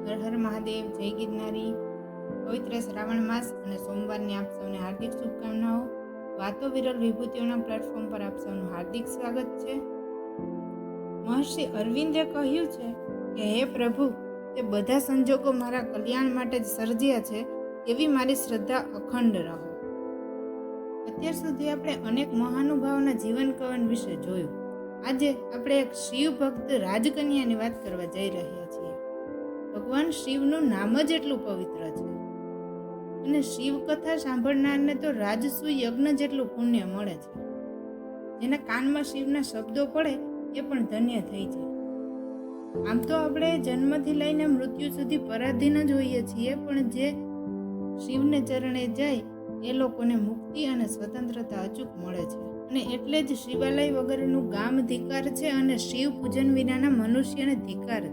હર હર મહાદેવ, જય ગિરનારી। પવિત્ર શ્રાવણ માસ અને સોમવારની આપ સૌને હાર્દિક શુભકામનાઓ। વાતો વિરલ વિભૂતિઓના પ્લેટફોર્મ પર આપ સૌનું હાર્દિક સ્વાગત છે। મહર્ષિ અરવિંદે કહ્યું છે કે હે પ્રભુ, તે બધા સંજોગો મારા કલ્યાણ માટે જ સર્જ્યા છે, એવી મારી શ્રદ્ધા અખંડ રહો। અત્યાર સુધી આપણે અનેક મહાનુભાવોના જીવન કવન વિશે જોયું। આજે આપણે એક શિવ ભક્ત રાજકન્યાની વાત કરવા જઈ રહ્યા છીએ। ભગવાન શિવનું નામ જ એટલું પવિત્ર છે અને શિવ કથા સાંભળનારને તો રાજસુ યજ્ઞ જેટલું પુણ્ય મળે છે। જેના કાનમાં શિવના શબ્દો પડે એ પણ ધન્ય થઈ જાય। આમ તો આપણે જન્મથી લઈને મૃત્યુ સુધી પરાધીન જ હોઈએ છીએ, પણ જે શિવને ચરણે જાય એ લોકોને મુક્તિ અને સ્વતંત્રતા અચૂક મળે છે। અને એટલે જ શિવાલય વગરનું ગામ ધિક્કાર છે અને શિવ પૂજન વિનાના મનુષ્યને ધિક્કાર છે।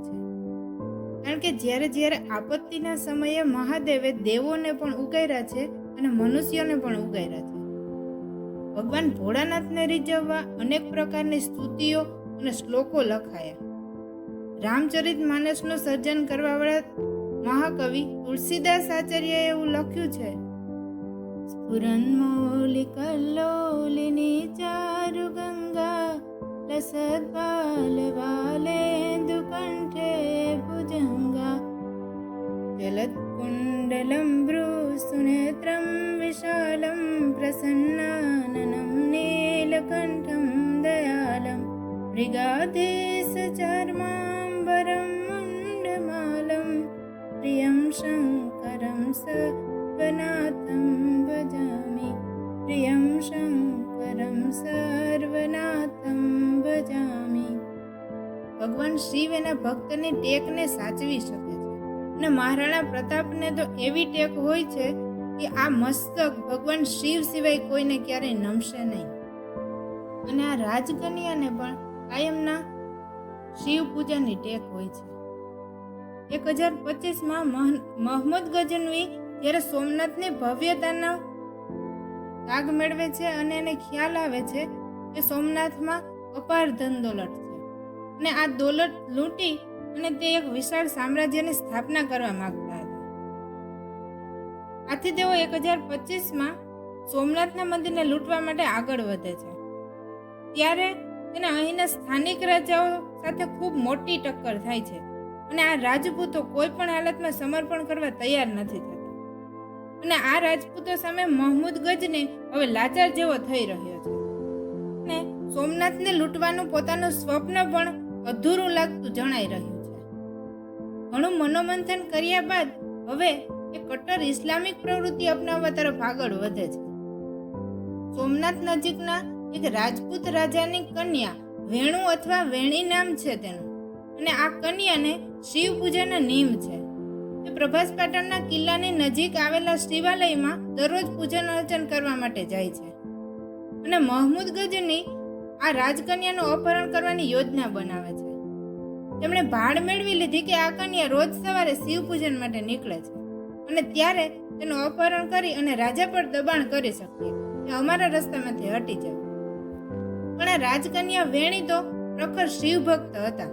કારણ કે જ્યારે આપત્તિના સમયે મહાદેવે દેવોને પણ ઉગાર્યા છે અને મનુષ્યોને પણ ઉગાર્યા છે। ભગવાન ભોળાનાથને રીઝવવા અનેક પ્રકારની સ્તુતિઓ અને શ્લોકો લખાયા। રામચરિત માનસનું સર્જન કરવા વાળા મહાકવિ તુલસીદાસ આચાર્યએ એવું લખ્યું છે, સ્ફુરન્મૌલિકલ્લોલિની ચારુ ગંગા લસત્પાલ વાલેન્દુ કંઠે ભુજંગા જલત્કુંડલમ ભ્રુસુનેત્રમ વિશાલમ પ્રસન્નાનനം નીલકંઠમ દયાલમ મૃગાધીશ ચર્માંબરમ મુંડમાલમ પ્રિયમ શંકરમ સર્વનાથમ ભજામિ પ્રિયમ શંકરમ સર્વનાથમ ભજામિ। ભગવાન શિવ એના ભક્તની ટેકને સાચવી શકે છે અને મહારાણા પ્રતાપને તો એવી ટેક હોય છે કે આ મસ્તક ભગવાન શિવ સિવાય કોઈને ક્યારેય નમશે નહીં। અને આ રાજકન્યાને પણ કાયમના શિવ પૂજાની ટેક હોય છે। 1025માં મહમદ ગઝનવી જ્યારે સોમનાથની ભવ્યતાનો તાગ મેળવે છે અને એને ખ્યાલ આવે છે કે સોમનાથમાં અપાર ધન દોલત છે અને આ દોલત લૂંટી અને તે એક વિશાળ સામ્રાજ્યની સ્થાપના કરવા માંગતા હતા। આથી તેઓ 1025માં સોમનાથના મંદિરને લૂંટવા માટે આગળ વધે છે। ત્યારે તેને અહીંના સ્થાનિક રાજાઓ સાથે ખૂબ મોટી ટક્કર થાય છે અને આ રાજપૂતો કોઈ પણ હાલતમાં સમર્પણ કરવા તૈયાર નથી થતા અને આ રાજપૂતો સામે મહમૂદ ગઝની હવે લાચાર જેવો થઈ રહ્યો છે અને સોમનાથને લૂંટવાનું પોતાનું સ્વપ્ન પણ અધૂરું લાગતું જણાઈ રહ્યું છે। ઘણું મનોમંથન કર્યા બાદ હવે એ કટ્ટર ઇસ્લામિક પ્રવૃત્તિ અપનાવવા તરફ આગળ વધે છે। સોમનાથ નજીકના એક રાજપૂત રાજાની કન્યા વેણુ અથવા વેણી નામ છે તેનું, અને આ કન્યાને શિવ પૂજાના નિયમ છે। તે પ્રભાસ પાટણના કિલ્લાની નજીક આવેલા શિવાલયમાં દરરોજ પૂજન અર્ચન કરવા માટે જાય છે અને મહમૂદ ગઝની આ રાજકન્યાનું અપહરણ કરવાની યોજના બનાવે છે। તેમણે ભાડ મેળવી લીધી કે આ કન્યા રોજ સવારે શિવ પૂજન માટે નીકળે છે અને ત્યારે તેનું અપહરણ કરી અને રાજા પર દબાણ કરી શકીએ કે અમારા રસ્તામાંથી હટી જાવ। પણ આ રાજકન્યા વેણી તો પ્રખર શિવ ભક્ત હતા।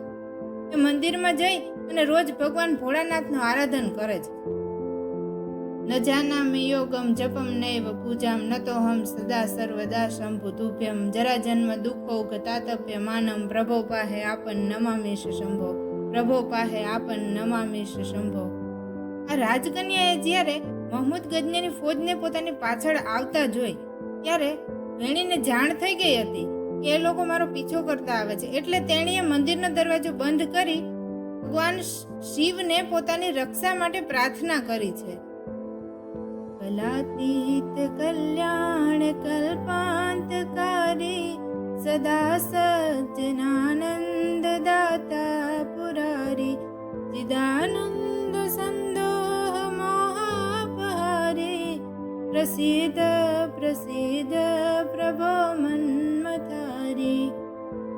એ મંદિરમાં જઈ અને રોજ ભગવાન ભોળાનાથનું આરાધન કરે છે। ન જાનામિ યોગમ જપમ નૈવ પૂજામ નતોહમ સદા સર્વદા શંભુ તુભ્યમ જરા જન્મ દુઃખૌઘ તાતપ્ય માનમ પ્રભો પાહે આપન નમામિશ શંભો પ્રભો પાહે આપન નમામિશ શંભો। આ રાજકન્યાએ જ્યારે મહમૂદ ગઝનીની ફૌજને પોતાની પાછળ આવતા જોઈ ત્યારે વેણીને જાણ થઈ ગઈ હતી કે એ લોકો મારો પીછો કરતા આવે છે, એટલે તેણીએ મંદિરનો દરવાજો બંધ કરી ભગવાન શિવને પોતાની રક્ષા માટે પ્રાર્થના કરી છે। કલાતીત કલ્યાણ કલ્પાંતકારી સદા સજ્જનાનંદ દાતા પુરારી ચિદાનંદ સંદોહ મોહાપહારી પ્રસિદ્ધ પ્રસિદ્ધ પ્રભો મન્મથારી।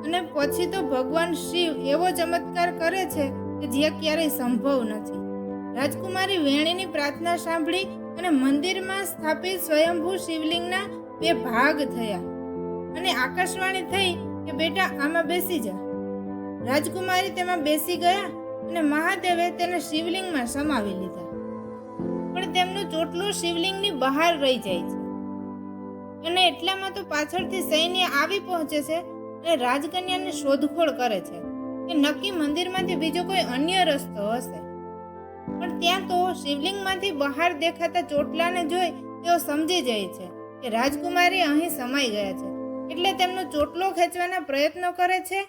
અને પછી તો ભગવાન શિવ એવો ચમત્કાર કરે છે કે જે ક્યારેય સંભવ નથી। રાજકુમારી વેણીની પ્રાર્થના સાંભળી અને મંદિરમાં સ્થાપિત સ્વયંભૂ શિવલિંગના 2 ભાગ થયા અને આકાશવાણી થઈ કે બેટા આમાં બેસી જા। રાજકુમારી તેમાં બેસી ગયા અને મહાદેવે તેને શિવલિંગમાં સમાવી લીધા. પણ તેમનું ચોટલું શિવલિંગની બહાર રહી જાય છે. અને એટલામાં તો પાછળથી સૈન્ય આવી પહોંચે છે અને રાજકન્યાની શોધખોળ કરે છે કે નક્કી મંદિરમાંથી બીજો કોઈ અન્ય રસ્તો હશે. પણ ત્યાં તો શિવલિંગમાંથી બહાર દેખાતા ચોટલાને જોઈ તેઓ સમજી જાય છે કે રાજકુમારી અહીં સમાઈ ગયા છે, એટલે તેમનો ચોટલો ખેંચવાના પ્રયત્નો કરે છે.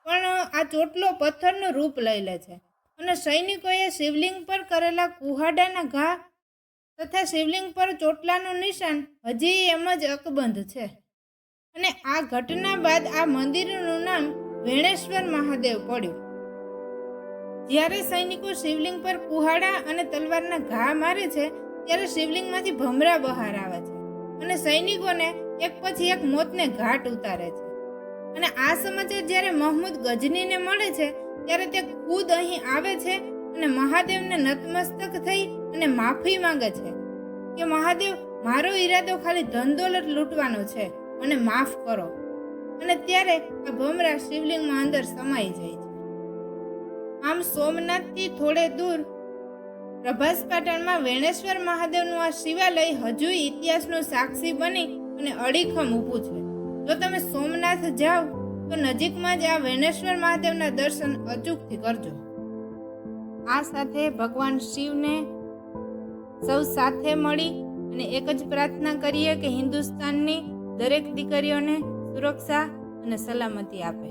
પણ આ ચોટલો પથ્થરનું રૂપ લઈ લે છે અને સૈનિકોએ શિવલિંગ પર કરેલા કુહાડાના ઘા તથા શિવલિંગ પર ચોટલાનું નિશાન હજી એમ જ અકબંધ છે. અને આ ઘટના બાદ આ મંદિરનું નામ વેણેશ્વર મહાદેવ પડ્યું. જ્યારે સૈનિકો શિવલિંગ પર કુહાડા અને તલવારના ઘા મારે છે ત્યારે શિવલિંગમાંથી ભમરા બહાર આવે છે અને સૈનિકોને એક પછી એક મોતને ઘાટ ઉતારે છે. અને આ સમાચાર જ્યારે મહમૂદ ગજનીને મળે છે ત્યારે તે ખુદ અહીં આવે છે અને મહાદેવને નતમસ્તક થઈ અને માફી માંગે છે કે મહાદેવ, મારો ઈરાદો ખાલી ધન દોલત લૂંટવાનો છે, મને માફ કરો. અને ત્યારે આ ભમરા શિવલિંગમાં અંદર સમાઈ જાય છે. આમ સોમનાથથી થોડે દૂર પ્રભાસ પાટણમાં વેણેશ્વર મહાદેવનું આ શિવાલય હજુ ઇતિહાસનો સાક્ષી બની અને અડીખમ ઊભું છે. જો તમે સોમનાથ જાઓ તો નજીકમાં જ આ વેણેશ્વર મહાદેવના દર્શન અચૂકથી કરજો. આ સાથે ભગવાન શિવને સૌ સાથે મળી અને એક જ પ્રાર્થના કરીએ કે હિન્દુસ્તાનની દરેક દીકરીઓને સુરક્ષા અને સલામતી આપે.